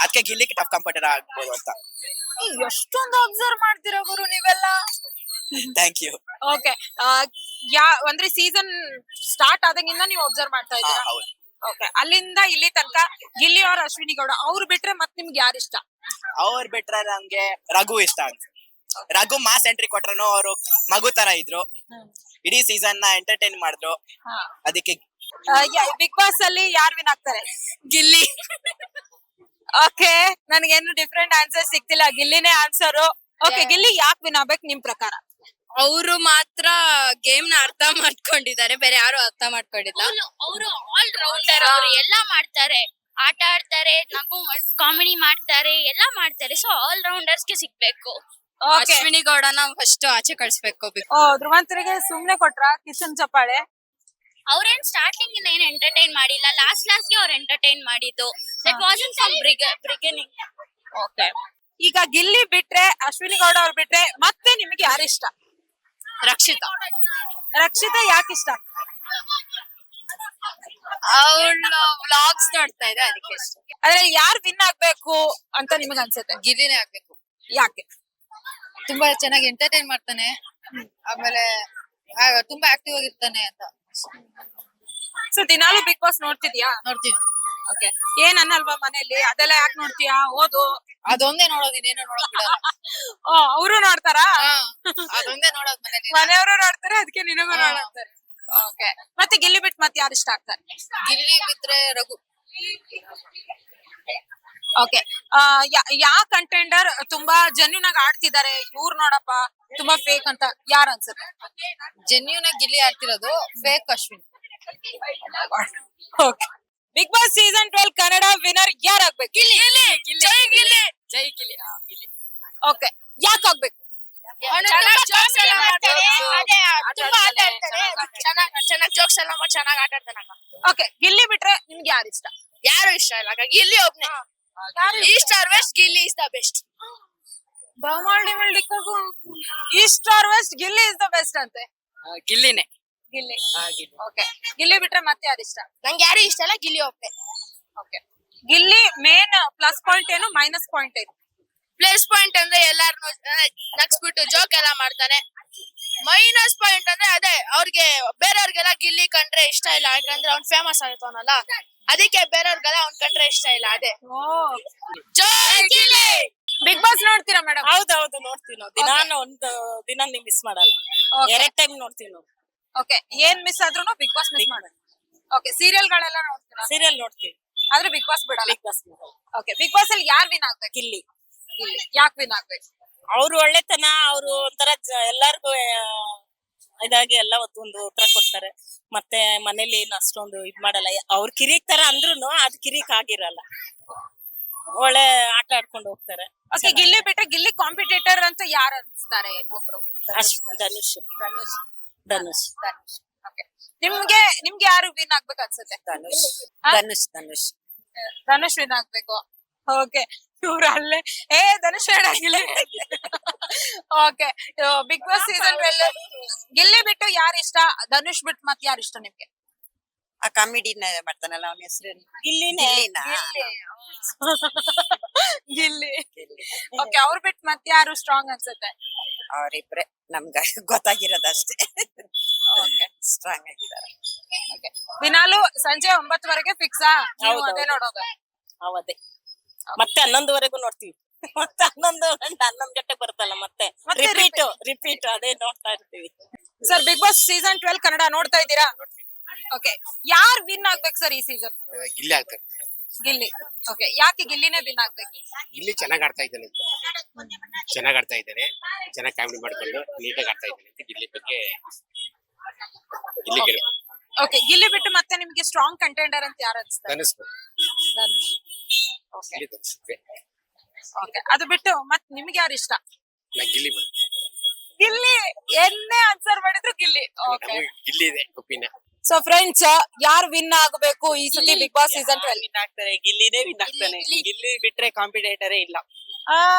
ಅದಕ್ಕೆ ಗಿಲ್ಲಿಗೆ ಟಫ್ ಕಾಂಪಿಟೇಟರ್ ಆಗ್ಬೋದು ಅಂತ. ಎಷ್ಟೊಂದು ಅಬ್ಸರ್ವ್ ಮಾಡ್ತೀರಾ ಗುರು ನೀವೆಲ್ಲ. Thank you. ಓಕೆ, ಅಂದ್ರೆ ಸೀಸನ್ ಸ್ಟಾರ್ಟ್ ಆದಾಗಿಂದ ನೀವು ಅಬ್ಸರ್ವ್ ಮಾಡ್ತಾ ಇದ್ದೀರಾ? ಹೌದು. ಓಕೆ, ಅಲ್ಲಿಂದ ಇಲ್ಲಿ ತನಕ ಗಿಲ್ಲಿ ಅವ್ರ ಅಶ್ವಿನಿ ಗೌಡ ಅವ್ರು ಬಿಟ್ರೆ ಮತ್ ನಿಮ್ಗೆ ಯಾರು ಇಷ್ಟ? ಅವ್ರು ಬಿಟ್ರೆ ನಮ್ಗೆ ರಘು ಇಷ್ಟ ಅಂತ. ರಘು ಮಾಸ್ ಎಂಟ್ರಿ ಕೊಟ್ರು, ಅವರು ಮಗು ತರ ಇದ್ರು, ಇಡೀ ಸೀಸನ್ ನ ಎಂಟರ್ಟೈನ್ ಮಾಡಿದ್ರು, ಅದಕ್ಕೆ. ಬಿಗ್ ಬಾಸ್ ಅಲ್ಲಿ ಯಾರು ವಿನ್ ಆಗ್ತಾರೆ? ಗಿಲ್ಲಿ. ಓಕೆ, ನನ್ಗೇನು ಡಿಫ್ರೆಂಟ್ ಆನ್ಸರ್ ಸಿಗ್ತಿಲ್ಲ, ಗಿಲ್ಲಿನೇ ಆನ್ಸರ್. ಓಕೆ, ಗಿಲ್ಲಿ ಯಾಕೆ ವಿನ್ ಆಗ್ಬೇಕು ನಿಮ್ ಪ್ರಕಾರ? ಅವರು ಮಾತ್ರ ಗೇಮ್ ನ ಅರ್ಥ ಮಾಡ್ಕೊಂಡಿದ್ದಾರೆ, ಬೇರೆ ಯಾರು ಅರ್ಥ ಮಾಡ್ಕೊಂಡಿಲ್ಲ. ಅವರು ಆಲ್ ರೌಂಡರ್, ಅವರು ಎಲ್ಲಾ ಮಾಡ್ತಾರೆ, ಆಟ ಆಡ್ತಾರೆ, ನಗು ಕಾಮಿಡಿ ಮಾಡ್ತಾರೆ, ಎಲ್ಲಾ ಮಾಡ್ತಾರೆ. ಸೊ ಆಲ್ ರೌಂಡರ್ಸ್ ಗೆ ಸಿಗ್ಬೇಕು. ಅಶ್ವಿನಿ ಗೌಡನ ಫಸ್ಟ್ ಆಚೆ ಕಳ್ಸ್ಬೇಕು. ಧ್ರುವಂತರಿಗೆ ಸುಮ್ನೆ ಕೊಟ್ರ ಕಿಶನ್ ಚಪ್ಪಾಳೆ? ಅವ್ರೇನ್ ಸ್ಟಾರ್ಟಿಂಗ್ ಇಂದ ಏನ್ ಎಂಟರ್ಟೈನ್ ಮಾಡಿಲ್ಲ, ಲಾಸ್ಟ್ ಗೆ ಅವ್ರು ಎಂಟರ್ಟೈನ್ ಮಾಡಿದ್ದು. That wasn't from beginning. Okay, ಈಗ ಗಿಲ್ಲಿ ಬಿಟ್ರೆ ಅಶ್ವಿನಿ ಗೌಡ ಅವ್ರು ಬಿಟ್ರೆ ಮತ್ತೆ ನಿಮಗೆ ಯಾರು ಇಷ್ಟ? ರಕ್ಷಿತಾ. ರಕ್ಷಿತಾ ಯಾಕೆ ಇಷ್ಟ? ಅವಳ ವ್ಲಾಗ್ಸ್ ನೋಡ್ತಾ ಇದೆ, ಅದಕ್ಕೆ ಇಷ್ಟ. ಅದ್ರಲ್ಲಿ ಯಾರು ವಿನ್ ಆಗ್ಬೇಕು ಅಂತ ನಿಮಗ್ ಅನ್ಸುತ್ತೆ? ಗಿಲ್ಲಿನೇ ಆಗ್ಬೇಕು. ಯಾಕೆ? ತುಂಬಾ ಚೆನ್ನಾಗಿ ಎಂಟರ್ಟೈನ್ ಮಾಡ್ತಾನೆ, ಆಮೇಲೆ ತುಂಬಾ ಆಕ್ಟಿವ್ ಆಗಿರ್ತಾನೆ ಅಂತ. ಸೊ ದಿನಾಲು ಬಿಗ್ ಬಾಸ್ ನೋಡ್ತಿದ್ಯಾ? ನೋಡ್ತೀವಿ. ಓಕೆ, ಏನ್ ಅನ್ನಲ್ವಾ ಮನೇಲಿ? ಅದೆಲ್ಲ ಯಾಕೆ ನೋಡ್ತೀಯಾ? ಓದು. ಅದೊಂದೇ ನೋಡೋದು, ಇನ್ನೇನು ನೋಡೋದ್ ಬಿಡಲ್ಲ. ಅವರು ನೋಡ್ತಾರಾ? ಅದೊಂದೇ ನೋಡೋದ್ ಮನೇಲಿ. ಮನೆಯವರು ನೋಡ್ತಾರೆ, ಅದಕ್ಕೆ ನಿನಗೂ ನೋಡ್ತಾರೆ. ಓಕೆ, ಮತ್ತೆ ಗಿಲ್ಲಿ ಬಿಟ್ಟು ಮತ್ತೆ ಯಾರು ಇಷ್ಟ ಆಗ್ತಾರೆ? ಗಿಲ್ಲಿ ಬಿಟ್ರೆ ರಘು. ಓಕೆ, ಯಾ ಕಂಟೆಂಡರ್ ತುಂಬಾ ಜೆನ್ಯೂನ್ ಆಗಿ ಆಡ್ತಿದ್ದಾರೆ, ಇವ್ರು ನೋಡಪ್ಪ ತುಂಬಾ ಫೇಕ್ ಅಂತ ಯಾರು ಅನ್ಸುತ್ತೆ? ಜೆನ್ಯೂನ್ ಆಗಿ ಗಿಲ್ಲಿ ಆಡ್ತಿರೋದು, fake Ashwin. Okay, big boss season 12 Kannada winner ಯಾರಾಗ್ಬೇಕು? ಜೈ ಗಿಲ್ಲಿ. ಓಕೆ, ಯಾಕೆ ಆಗ್ಬೇಕು? ಚೆನ್ನಾಗಿ ಜೋಕ್ಸ್ ಎಲ್ಲ ಚೆನ್ನಾಗಿ ಆಟ ಆಡ್ತಾನ. ಓಕೆ, ಗಿಲ್ಲಿ ಬಿಟ್ರೆ ನಿಮ್ಗೆ ಯಾರು ಇಷ್ಟ? ಯಾರು ಇಷ್ಟ ಇಲ್ಲ, ಗಿಲ್ಲಿ ಒಬ್ನೇ. East or west, Gilli is the best. East or west, Gilli is the best ಅಂತೆ. ಗಿಲ್ಲಿನೇ. ಗಿಲ್ಲಿ. ಓಕೆ, ಗಿಲ್ಲಿ ಬಿಟ್ರೆ ಮತ್ತೆ ಯಾರು ಇಷ್ಟ? ನಂಗೆ ಯಾರು ಇಷ್ಟ ಇಲ್ಲ, ಗಿಲ್ಲಿ ಒಬ್ನೇ. Okay, Gilli main plus point ಏನು, ಮೈನಸ್ ಪಾಯಿಂಟ್ ಏನು? ಪ್ಲಸ್ ಪಾಯಿಂಟ್ ಅಂದ್ರೆ ಎಲ್ಲಾರು ನಗ್ಸ್ಬಿಟ್ಟು ಜೋಕ್ ಎಲ್ಲ ಮಾಡ್ತಾನೆ. ಮೈನಸ್ ಪಾಯಿಂಟ್ ಅಂದ್ರೆ ಅದೇ, ಅವ್ರಿಗೆ ಬೇರೆಯವ್ರಿಗೆಲ್ಲ ಗಿಲ್ಲಿ ಕಂಡ್ರೆ ಇಷ್ಟ ಇಲ್ಲ, ಯಾಕಂದ್ರೆ ಅವ್ನ್ ಫೇಮಸ್ ಆಗ್ತಾನಲ್ಲ, ಅದಕ್ಕೆ ಬೇರೆಯವ್ರಿಗೆಲ್ಲ ಅವ್ನ್ ಕಂಡ್ರೆ ಇಷ್ಟ ಇಲ್ಲ. ಅದೇ ಜೈ ಗಿಲ್ಲಿ. ಬಿಗ್ ಬಾಸ್ ನೋಡ್ತೀರಾ ಮೇಡಮ್? ಹೌದೌದು, ನೋಡ್ತೀವಿ ನಾವು. ಒಂದು ದಿನ ನೀವು ಮಿಸ್ ಮಾಡಲ್ಲ, 2 ಟೈಮ್ ನೋಡ್ತೀವಿ ನಾವು. ಓಕೆ, ಏನ್ ಮಿಸ್ ಆದ್ರೂ ಬಿಗ್ ಬಾಸ್ ಮಿಸ್ ಮಾಡೋದು. ಓಕೆ, ಸೀರಿಯಲ್ ಗಳೆಲ್ಲ ನೋಡ್ತೀರಾ? ಸೀರಿಯಲ್ ನೋಡ್ತೀವಿ, ಆದ್ರೆ ಬಿಗ್ ಬಾಸ್ ಬಿಡಲ್ಲ. Big boss. Okay, big boss ಅಲ್ಲಿ ಯಾರು ವಿನ್ ಆಗ್ಬೇಕು? ಗಿಲ್ಲಿ. ಯಾಕೆ ವಿನ್ ಆಗ್ಬೇಕು? ಅವ್ರು ಒಳ್ಳೆತನ, ಅವ್ರು ಒಂಥರ ಎಲ್ಲಾರ್ಗು ಇದಾಗಿ ಎಲ್ಲ ಒಂದು ಉತ್ತರ ಕೊಡ್ತಾರೆ. ಮತ್ತೆ ಮನೇಲಿ ಏನು ಅಷ್ಟೊಂದು ಇದ್ ಮಾಡಲ್ಲ. ಅವ್ರ ಕಿರಿಕ್ ತರ ಅಂದ್ರುನು ಅದ್ ಕಿರಿಕ್ ಆಗಿರಲ್ಲ, ಒಳ್ಳೆ ಆಟ ಆಡ್ಕೊಂಡು ಹೋಗ್ತಾರೆ. ಓಕೆ, ಗಿಲ್ಲಿ ಬಿಟ್ರೆ ಗಿಲ್ಲಿ ಕಾಂಪಿಟೇಟರ್ ಅಂತ ಯಾರು ಅನ್ಸ್ತಾರೆ? ಇನ್ನೊಬ್ರು ಧನುಷ್. ಓಕೆ, ನಿಮ್ಗೆ ಯಾರು ವಿನ್ ಆಗ್ಬೇಕು ಅನ್ಸುತ್ತೆ? ಧನುಷ್ ವಿನ್ ಆಗ್ಬೇಕು. ಓಕೆ, ಇವ್ರು ಅಲ್ಲೇ ಧನುಷ್ ಹೇಳಾಗಿಲ್ಲ. Okay, big boss season 12 Gilli ಬಿಟ್ಟು ಯಾರು ಇಷ್ಟ? ಧನುಷ್ ಬಿಟ್ಟು ಮತ್ತೆ ಯಾರು ಇಷ್ಟ ನಿಮ್ಗೆ? ಆ ಕಾಮಿಡಿನ ಮಾಡ್ತಾನಲ್ಲ, ಅವನ ಹೆಸರು ಗಿಲ್ಲಿನೇ. ಗಿಲ್ಲಿ. ಓಕೆ, ಅವ್ರು ಬಿಟ್ಟು ಮತ್ತೆ ಯಾರು ಸ್ಟ್ರಾಂಗ್ ಅನ್ಸುತ್ತೆ? ಅವರಿಬ್ರೆ ನಮ್ಗ ಗೊತ್ತಾಗಿರೋದಷ್ಟೇ. ಸ್ಟ್ರಾಂಗ್ ಆಗಿದ್ದಾರೆ. ದಿನಾಲು ಸಂಜೆ 9 ಫಿಕ್ಸ್ ಅದೇ ನೋಡೋದು? ಅವದೇ, ಮತ್ತೆ 11ವರೆಗೂ ನೋಡ್ತೀವಿ. ಮತ್ತೆ 11 ಗಂಟೆ ಬರುತ್ತಲ್ಲ, ಮತ್ತೆ ರಿಪೀಟ್ ಅದೇ ನೋಡ್ತಾ ಇರ್ತೀವಿ. Sir, big boss season 12 Kannada ನೋಡ್ತಾ ಇದ್ದೀರಾ? ಓಕೆ, ಯಾರು ವಿನ್ ಆಗ್ಬೇಕು ಸರ್ ಈ ಸೀಸನ್? ಗಿಲ್ಲಿ ಆಗ್ತಾರೆ. ಗಿಲ್ಲಿ. ಓಕೆ, ಯಾಕೆ ಗಿಲ್ಲಿನೇ ವಿನ್ ಆಗ್ಬೇಕು? ಗಿಲ್ಲಿ ಚೆನ್ನಾಗ್ ಆಡ್ತಾ ಇದ್ದಾನೆ, ಚೆನ್ನಾಗ್ ಕಾಮಿಡಿ ಮಾಡ್ಕೊಂಡು ನೀಟಾಗಿ ಆಡ್ತಾ ಇದ್ದಾನೆ ಅಂತ ಗಿಲ್ಲಿ ಬಗ್ಗೆ ಗಿಲ್ಲಿ ಗೆಲ್ಬೇಕು. ಓಕೆ, ಗಿಲ್ಲಿ ಬಿಟ್ಟು ಮತ್ತೆ ನಿಮ್ಗೆ ಸ್ಟ್ರಾಂಗ್ ಕಂಟೆಂಡರ್ ಅಂತ ಯಾರು ಅನ್ಸ್ತಾರೆ? ಧನುಷ್. ಓಕೆ, ಅದು ಬಿಟ್ಟು ಮತ್ತೆ ನಿಮ್ಗೆ ಯಾರು ಇಷ್ಟ? ಗಿಲ್ಲಿ ಗಿಲ್ಲಿ. ಎನ್ನೇ ಆನ್ಸರ್ ಮಾಡಿದ್ರು ಗಿಲ್ಲಿ. ಓಕೆ, ಗಿಲ್ಲಿ ಇದೆ ಒಪಿನಿಯನ್. ಸೊ ಫ್ರೆಂಡ್ಸ್, ಯಾರು ವಿನ್ ಆಗಬೇಕು ಈ ಸತಿ ಬಿಗ್ ಬಾಸ್ ಸೀಸನ್ 12? ವಿನ್ ಆಗ್ತಾರೆ, ಗಿಲ್ಲಿನೇ ವಿನ್ ಆಗ್ತಾನೆ. ಗಿಲ್ಲಿ ಬಿಟ್ರೆ ಕಾಂಪಿಟೇಟರೇ ಇಲ್ಲ.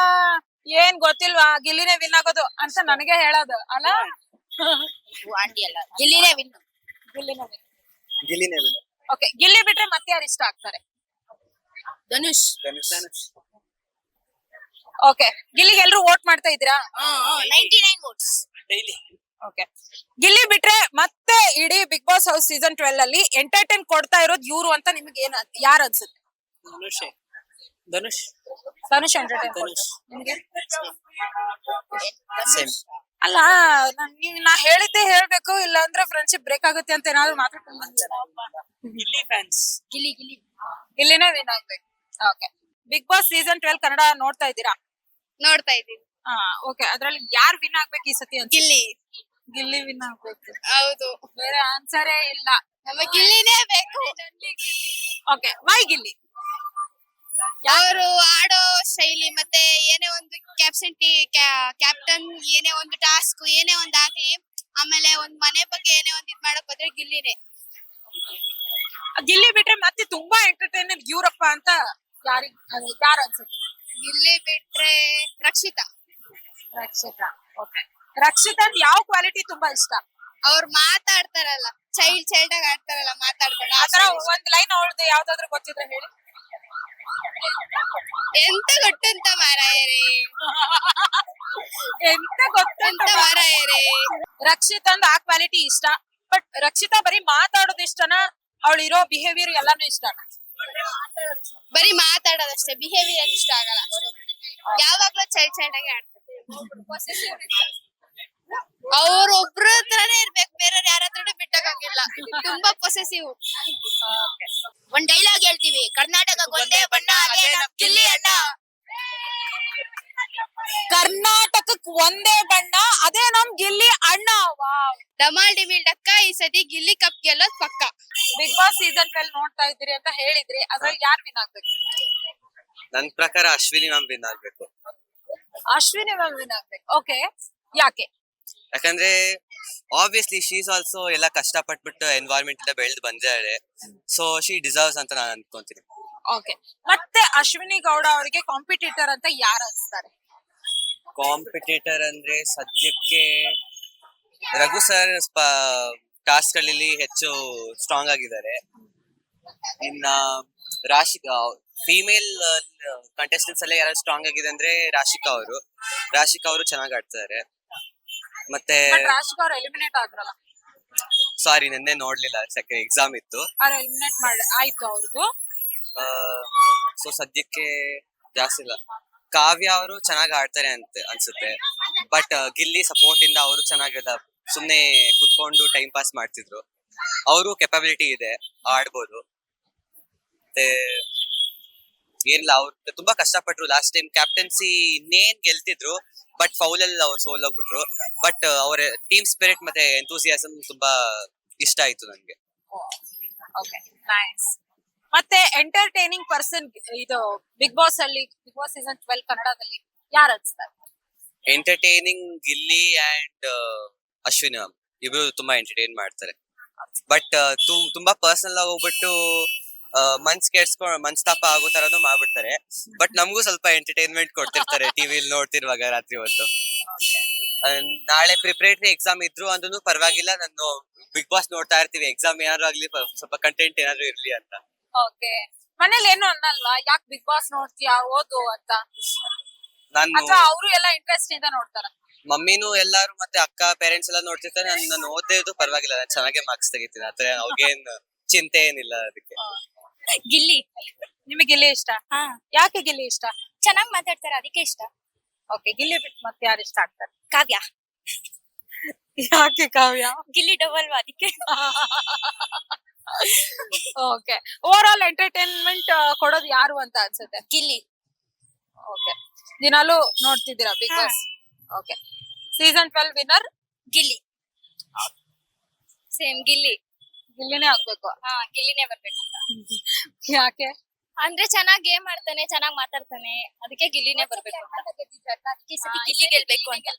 ಏನ್ ಗೊತ್ತಿಲ್ವಾ ಗಿಲ್ಲಿನೇ ವಿನ್ ಆಗೋದು ಅಂತ ನನಗೆ ಹೇಳೋದು ಅಲ್ಲ. ಆಂಟಿ ಅಲ್ಲ, ಗಿಲ್ಲಿನೇ ವಿನ್. ಗಿಲ್ಲಿನೇ ವಿನ್. ಓಕೆ, ಗಿಲ್ಲಿ ಬಿಟ್ರೆ ಮತ್ತೆ ಯಾರು ಇಷ್ಟ ಆಗ್ತಾರೆ? ಧನುಷ್. ಓಕೆ, ಗಿಲ್ಲಿಗೆ ಎಲ್ರು ವೋಟ್ ಮಾಡ್ತಾ ಇದ್ದೀರಾ? 99 votes. ಡೈಲಿ. ಓಕೆ, ಗಿಲ್ಲಿ ಬಿಟ್ರೆ ಮತ್ತೆ ಇಡೀ ಬಿಗ್ ಬಾಸ್ ಹೌಸ್ ಸೀಸನ್ 12 ಅಲ್ಲಿ ಎಂಟರ್ಟೈನ್ ಕೊಡ್ತಾ ಇರೋದು ಇವ್ರು ಅಂತ ನಿಮ್ಗೆ ಯಾರು ಅನ್ಸುತ್ತೆ? ಧನುಷ್. ಧನುಷ್ ಎಂಟರ್ಟೈನ್ ನಿಮ್ಗೆ? ಸೇಮ್. ಅಲ್ಲ, ನಾ ಹೇಳಿದ್ದೆ ಹೇಳ್ಬೇಕು, ಇಲ್ಲ ಅಂದ್ರೆ ಫ್ರೆಂಡ್ಶಿಪ್ ಬ್ರೇಕ್ ಆಗುತ್ತೆ ಅಂತ ಏನಾದ್ರು ಮಾತಾಡ್ಕೊಂಡು ಗಿಲ್ಲಿ ಫ್ಯಾನ್ಸ್. ಗಿಲ್ಲಿನೇ ವಿನ್ ಆಗ್ಬೇಕು. Okay, big boss season 12 Kannada ನೋಡ್ತಾ ಇದ್ದೀರಾ? ನೋಡ್ತಾ ಇದೀವಿ. ಓಕೆ, ಅದ್ರಲ್ಲಿ ಯಾರು ವಿನ್ ಆಗ್ಬೇಕು ಈ ಸತಿ ಅಂತ? ಗಿಲ್ಲಿ. ಗಿಲ್ಲಿ ವಿನ್ ಆಗ್ಬೇಕು. ಹೌದು, ಬೇರೆ ಆನ್ಸರೇ ಇಲ್ಲ. ನಮಗೆ ಗಿಲ್ಲಿನೇ ಬೇಕು. Okay, why Gilli? ಅವರು ಆಡೋ ಶೈಲಿ ಮತ್ತೆ ಏನೇ ಒಂದು ಕ್ಯಾಪ್ಟನ್ ಏನೇ ಒಂದು ಟಾಸ್ಕ್ ಏನೇ ಒಂದ್ ಆಗ್ಲಿ, ಆಮೇಲೆ ಒಂದ್ ಮನೆ ಬಗ್ಗೆ ಏನೇ ಒಂದ್ ಇದ್ ಮಾಡಕ್ ಹೋದ್ರೆ ಗಿಲ್ಲಿನೇ. ಗಿಲ್ಲಿ ಬಿಟ್ರೆ ಮತ್ತೆ ತುಂಬಾ ಎಂಟರ್ಟೈನರ್ ಯೂರಪ್ಪ ಅಂತ ಯಾರು ಅನ್ಸುತ್ತೆ? ಗಿಲ್ಲಿ ಬಿಟ್ರೆ ರಕ್ಷಿತಾ. ಓಕೆ, ರಕ್ಷಿತನ್ ಯಾವ ಕ್ವಾಲಿಟಿ ತುಂಬಾ ಇಷ್ಟ? ಅವ್ರು ಮಾತಾಡ್ತಾರಲ್ಲ, ಚೈಲ್ಡ್ ಆಗಿ ಆಡ್ತಾರಲ್ಲ, ಮಾತಾಡ್ತಾರೆ. ಆತರ ಒಂದ್ ಲೈನ್ ಅವಳದು ಯಾವ್ದಾದ್ರು ಗೊತ್ತಿದ್ರೆ ಹೇಳಿ. ಎಂತ ಗೊತ್ತಂತ ಮಾರಾಯರೇ, ಎಂತ ಗೊತ್ತಂತ ಮಾರಾಯರೇ. ರಕ್ಷಿತಂದ್ ಆ ಕ್ವಾಲಿಟಿ ಇಷ್ಟ, ಬಟ್ ರಕ್ಷಿತಾ ಬರೀ ಮಾತಾಡೋದು ಇಷ್ಟನಾ, ಅವಳಿರೋ ಬಿಹೇವಿಯರ್ ಎಲ್ಲಾನು ಇಷ್ಟನಾ? ಬರೀ ಮಾತಾಡೋದಷ್ಟೇ, ಬಿಹೇವಿಯರ್ ಇಷ್ಟ ಆಗಲ್ಲ. ಯಾವಾಗ್ಲೂ ಚೈಲ್ಡ್ ಆಗಿ ಆಡ್ತಾರೆ. ಅವ್ರೊಬ್ರ ಹತ್ರನೇ ಇರ್ಬೇಕು, ಬೇರೆ ಯಾರ ಹತ್ರನೂ ಬಿಟ್ಟಕ್ಕಾಗಿಲ್ಲ. ತುಂಬಾ ಪೊಸೆಸಿವ್. ಒಂದ್ ಡೈಲಾಗ್ ಹೇಳ್ತೀವಿ, ಕರ್ನಾಟಕ ಒಂದೇ ಬಣ್ಣ ಅದೇ ನಮ್ ಗಿಲ್ಲಿ ಅಣ್ಣ. ಕರ್ನಾಟಕಕ್ ಒಂದೇ ಬಣ್ಣ ಅದೇ ನಮ್ ಗಿಲ್ಲಿ ಅಣ್ಣ. ಡಮಾಲ್ ಡಿಮಿಲ್ ಡಕ್ಕ, ಈ ಸತಿ ಗಿಲ್ಲಿ ಕಪ್ ಗೆಲ್ಲೋದ್ ಪಕ್ಕ. ಬಿಗ್ ಬಾಸ್ ಸೀಸನ್ 12 ನೋಡ್ತಾ ಇದ್ದೀರಿ ಅಂತ ಹೇಳಿದ್ರಿ, ಅದ್ರಲ್ಲಿ ಯಾರು ವಿನ್ ಆಗ್ಬೇಕು? ನನ್ ಪ್ರಕಾರ ಅಶ್ವಿನಿ ಮ್ಯಾಮ್ ವಿನ್ ಆಗ್ಬೇಕು. ಅಶ್ವಿನಿ ಮ್ಯಾಮ್ ವಿನ್ ಆಗ್ಬೇಕು. ಓಕೆ, ಯಾಕೆ? ಯಾಕಂದ್ರೆ ಆಬ್ವಿಯಸ್ಲಿ ಶೀಸ್ ಆಲ್ಸೋ ಎಲ್ಲ ಕಷ್ಟಪಟ್ಬಿಟ್ಟು ಎನ್ವೈರನ್ಮೆಂಟ್ ಇಂದ ಬೆಳೆದು ಬಂದಿದ್ದಾರೆ. ಸೊ ಶಿ ಡಿಸರ್ವ್ಸ್ ಅಂತ ನಾನು ಅನ್ಕೊಂತೀನಿ. ಓಕೆ, ಮತ್ತೆ ಅಶ್ವಿನಿ ಗೌಡ ಅವರಿಗೆ ಕಾಂಪಿಟೇಟರ್ ಅಂತ ಯಾರು ಅನ್ಸ್ತಾರೆ? ಕಾಂಪಿಟೇಟರ್ ಅಂದ್ರೆ ಸದ್ಯಕ್ಕೆ ರಘು ಸರ್ ಟಾಸ್ಕ್ ಗಳಲ್ಲಿ ಹೆಚ್ಚು ಸ್ಟ್ರಾಂಗ್ ಆಗಿದ್ದಾರೆ. ಇನ್ನ ರಾಶಿಕಾ ಫೀಮೇಲ್ ಕಂಟೆಸ್ಟೆಂಟ್ಸ್ ಎಲ್ಲ ಯಾರು ಸ್ಟ್ರಾಂಗ್ ಆಗಿದೆ ಅಂದ್ರೆ ರಾಶಿಕಾ ಅವರು ಚೆನ್ನಾಗಿ ಆಡ್ತಾರೆ. ಮತ್ತೆ ರಾಶಿಕಾ ಅವ್ರು ಎಲಿಮಿನೇಟ್ ಆದ್ರಲ್ಲ? ಸಾರಿ, ನೆನ್ನೆ ನೋಡ್ಲಿಲ್ಲ, ಎಕ್ಸಾಮ್ ಇತ್ತು. ಅವ್ರು ಎಲಿಮಿನೇಟ್ ಆಯ್ತು ಅವ್ರದ್ದು. ಸೊ ಸದ್ಯಕ್ಕೆ ಜಾಸ್ತಿ ಇಲ್ಲ. ಕಾವ್ಯ ಅವರು ಚೆನ್ನಾಗಿ ಆಡ್ತಾರೆ ಅಂತ ಅನ್ಸುತ್ತೆ, ಬಟ್ ಗಿಲ್ಲಿ ಸಪೋರ್ಟ್ ಇಂದ ಅವರು ಚೆನ್ನಾಗಿಲ್ಲ, ಸುಮ್ನೆ ಕುತ್ಕೊಂಡು ಟೈಮ್ ಪಾಸ್ ಮಾಡ್ತಿದ್ರು. ಅವರು ಕೆಪಾಬಿಲಿಟಿ ಇದೆ, ಆಡ್ಬೋದು. ಮತ್ತೆ ಏನಿಲ್ಲ, ಅವ್ರು ತುಂಬಾ ಕಷ್ಟಪಟ್ರು. ಲಾಸ್ಟ್ ಟೈಮ್ ಕ್ಯಾಪ್ಟನ್ಸಿ ಇನ್ನೇನ್ ಗೆಲ್ತಿದ್ರು, ಬಟ್ ಫೌಲ್ ಅಲ್ಲಿ ಅವ್ರು ಸೋಲೋಗ್ಬಿಟ್ರು. ಬಟ್ ಅವರ ಟೀಮ್ ಸ್ಪಿರಿಟ್ ಮತ್ತೆ ಎಂತೂಸಿಯಾಸಮ್ ತುಂಬಾ ಇಷ್ಟ ಆಯ್ತು ನನ್ಗೆ. ಮತ್ತೆ ಎಂಟರ್ಟೈನಿಂಗ್ ಪರ್ಸನ್ ಇದು ಬಿಗ್ ಬಾಸ್ ಸೀಸನ್ 12 ಕನ್ನಡದಲ್ಲಿ ಯಾರು ಅನ್ಸ್ತಾರೆ? Entertaining Gilli and Ashwini ma'am ಇಬ್ರು ತುಂಬಾ ಎಂಟರ್ಟೈನ್ ಮಾಡ್ತಾರೆ. ಬಟ್ ತುಂಬಾ ಪರ್ಸನಲ್ ಆಗಿ ಹೋಗ್ಬಿಟ್ಟು ಮನ್ಸ್ತಾಪ ಆಗೋ ತರನು ಮಾಡ್ಬಿಡ್ತಾರೆ. ಬಟ್ ನಮಗೂ ಸ್ವಲ್ಪ ಎಂಟರ್ಟೈನ್ಮೆಂಟ್ ಕೊಡ್ತಿರ್ತಾರೆ ಟಿವಿಲಿ ನೋಡ್ತಿರುವಾಗ ರಾತ್ರಿ ಹೊತ್ತು. ನಾಳೆ ಪ್ರಿಪರೇಟರಿ ಎಕ್ಸಾಮ್ ಇದ್ರು ಅಂದ್ರೂ ಪರವಾಗಿಲ್ಲ, ನಾನು ಬಿಗ್ ಬಾಸ್ ನೋಡ್ತಾ ಇರ್ತೀವಿ. ಎಕ್ಸಾಮ್ ಏನಾದ್ರು ಆಗ್ಲಿ, ಸ್ವಲ್ಪ ಕಂಟೆಂಟ್ ಏನಾದ್ರು ಇರ್ಲಿ ಅಂತ. ಓಕೆ, ಮನೇಲಿ ಏನು ಅನ್ನಲ್ವಾ ಯಾಕೆ ಬಿಗ್ ಬಾಸ್ ನೋಡ್ತೀಯಾ, ಓದು ಅಂತ? ನಾನು ಅವರು ಎಲ್ಲ ಇಂಟ್ರೆಸ್ಟ್ ಇಂದ ನೋಡ್ತಾರ? ಮಮ್ಮಿನೂ ಎಲ್ಲಾರು ಮತ್ತೆ ಅಕ್ಕ ಪೇರೆಂಟ್ಸ್ ಎಲ್ಲ ನೋಡ್ತಿರ್ತಾರೆ. ನಾನು ಓದೇ ಇದು ಪರವಾಗಿಲ್ಲ, ನಾನು ಚೆನ್ನಾಗೆ ಮಾರ್ಕ್ಸ್ ತೆಗಿತೀನಿ. ಆತರ ಅವ್ರಿಗೇನ್ ಚಿಂತೆ ಏನಿಲ್ಲ ಅದಕ್ಕೆ. ಗಿಲ್ಲಿ. ನಿಮಗೆ ಗಿಲ್ಲಿ ಇಷ್ಟ? ಯಾಕೆ ಗಿಲ್ಲಿ ಇಷ್ಟ? ಚೆನ್ನಾಗ್ ಮಾತಾಡ್ತಾರೆ, ಅದಕ್ಕೆ ಇಷ್ಟ. ಓಕೆ, ಗಿಲ್ಲಿ ಬಿಟ್ಟು ಮತ್ತೆ ಯಾರು ಇಷ್ಟ ಆಗ್ತಾರೆ? ಕಾವ್ಯ. ಯಾಕೆ ಕಾವ್ಯ? ಗಿಲ್ಲಿ ಡಬಲ್ ಅದಕ್ಕೆ. ಓಕೆ, ಓವರ್ ಆಲ್ ಎಂಟರ್ಟೈನ್ಮೆಂಟ್ ಕೊಡೋದು ಯಾರು ಅಂತ ಅನ್ಸುತ್ತೆ? ಗಿಲ್ಲಿ. ಓಕೆ, ದಿನಾಲು ನೋಡ್ತಿದ್ದೀರಾ big boss? Okay, season 12 winner Gilli. Same Gilli. ಗಿಲ್ಲಿನೇ ಆಗ್ಬೇಕು? ಗಿಲ್ಲಿನೇ ಬರ್ಬೇಕು. ಯಾಕೆ? ಅಂದ್ರೆ ಚೆನ್ನಾಗ್ ಗೇಮ್ ಆಡ್ತಾನೆ, ಚೆನ್ನಾಗ್ ಮಾತಾಡ್ತಾನೆ, ಅದಕ್ಕೆ ಗಿಲ್ಲಿನೇ ಬರ್ಬೇಕು. ಅದಕ್ಕೆ ಈ ಸತಿ ಗಿಲ್ಲಿ ಗೆಲ್ಬೇಕು ಅಂತ.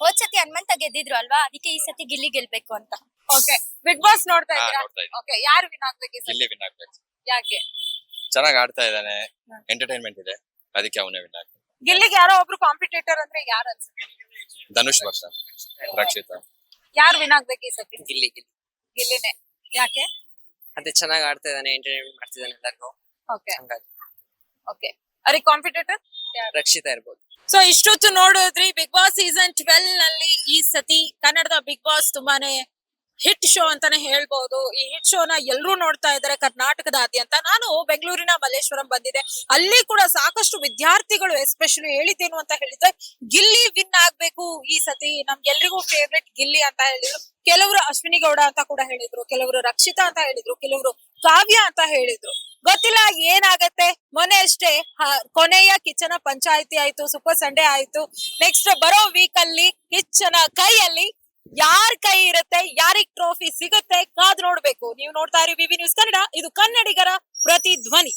ಹೋದ್ ಸತಿ ಹನುಮಂತ ಗೆದ್ದಿದ್ರು ಅಲ್ವಾ, ಅದಕ್ಕೆ ಈ ಸತಿ ಗಿಲ್ಲಿ ಗೆಲ್ಬೇಕು ಅಂತ. ಓಕೆ ಬಿಗ್ ಬಾಸ್ ನೋಡ್ತಾ ಹಾ, ಇದ್ದೀರಾ? ನೋಡ್ತಾ ಇದ್ದೀನಿ. ಓಕೆ, ಯಾರು ವಿನ್ ಆಗ್ಬೇಕು ಈ ಸತಿ? ಗಿಲ್ಲಿ ವಿನ್ ಆಗ್ಬೇಕು. ಯಾಕೆ? ಚೆನ್ನಾಗಿ ಆಡ್ತಾ ಇದ್ದಾನೆ, ಎಂಟರ್ಟೈನ್ಮೆಂಟ್ ಇದೆ, ಅದಕ್ಕೆ ಅವನೇ ವಿನ್ ಆಗ್ಬೇಕು. ಗಿಲ್ಲಿಗೆ ಯಾರೋ ಒಬ್ರು ಕಾಂಪಿಟೇಟರ್ ಅಂದ್ರೆ ಯಾರು ಅನ್ಸುತ್ತೆ? ಧನುಷ್ ಬರ್ತಾನೆ, ರಕ್ಷಿತಾ. ಯಾರು ವಿನ್ ಆಗ್ಬೇಕು ಈ ಸತಿ? ಗಿಲ್ಲಿ ಗಿಲ್ಲಿನೇ. ಯಾಕೆ? ಅದೇ ಚೆನ್ನಾಗಿ ಆಡ್ತಾ ಇದ್ದಾನೆ, ಎಂಟರ್ಟೈನ್ಮೆಂಟ್ ಮಾಡ್ತಿದ್ದಾನೆ ಎಲ್ಲರಿಗೂ. ಓಕೆ ಹಂಗಾಗಿ ಓಕೆ. ಅವ್ರಿಗೆ ಕಾಂಪಿಟೇಟರ್ ರಕ್ಷಿತಾ ಇರ್ಬೋದು. ಸೊ ಇಷ್ಟೊತ್ತು ನೋಡಿದ್ರಿ ಬಿಗ್ ಬಾಸ್ ಸೀಸನ್ 12 ನಲ್ಲಿ ಈ ಸತಿ ಕನ್ನಡದ ಬಿಗ್ ಬಾಸ್ ತುಂಬಾನೇ ಹಿಟ್ ಶೋ ಅಂತಾನೆ ಹೇಳ್ಬಹುದು. ಈ ಹಿಟ್ ಶೋನ ಎಲ್ಲರೂ ನೋಡ್ತಾ ಇದ್ದಾರೆ ಕರ್ನಾಟಕದಾದ್ಯಂತ. ನಾನು ಬೆಂಗಳೂರಿನ ಮಲ್ಲೇಶ್ವರಂ ಬಂದಿದೆ, ಅಲ್ಲಿ ಕೂಡ ಸಾಕಷ್ಟು ವಿದ್ಯಾರ್ಥಿಗಳು ಎಸ್ಪೆಷಲಿ ಹೇಳಿದ್ದೇನು ಅಂತ ಹೇಳಿದ್ರೆ ಗಿಲ್ಲಿ ವಿನ್ ಆಗ್ಬೇಕು ಈ ಸತಿ, ನಮ್ಗೆಲ್ರಿಗೂ ಫೇವ್ರೆಟ್ ಗಿಲ್ಲಿ ಅಂತ ಹೇಳಿದ್ರು. ಕೆಲವರು ಅಶ್ವಿನಿ ಗೌಡ ಅಂತ ಕೂಡ ಹೇಳಿದ್ರು, ಕೆಲವರು ರಕ್ಷಿತಾ ಅಂತ ಹೇಳಿದ್ರು, ಕೆಲವರು ಕಾವ್ಯ ಅಂತ ಹೇಳಿದ್ರು. ಗೊತ್ತಿಲ್ಲ ಏನಾಗತ್ತೆ. ಮೊನ್ನೆ ಅಷ್ಟೇ ಕೊನೆಯ ಕಿಚ್ಚನ ಪಂಚಾಯಿತಿ ಆಯ್ತು, ಸೂಪರ್ ಸಂಡೇ ಆಯ್ತು. ನೆಕ್ಸ್ಟ್ ಬರೋ ವೀಕ್ ಅಲ್ಲಿ ಕಿಚ್ಚನ ಕೈಯಲ್ಲಿ ಯಾರ್ ಕೈ ಇರುತ್ತೆ, ಯಾರಿಗ್ ಟ್ರೋಫಿ ಸಿಗುತ್ತೆ ಕಾದ್ ನೋಡ್ಬೇಕು. ನೀವು ನೋಡ್ತಾ ಇರಿ ವಿವಿ ನ್ಯೂಸ್ ಕನ್ನಡ, ಇದು ಕನ್ನಡಿಗರ ಪ್ರತಿಧ್ವನಿ.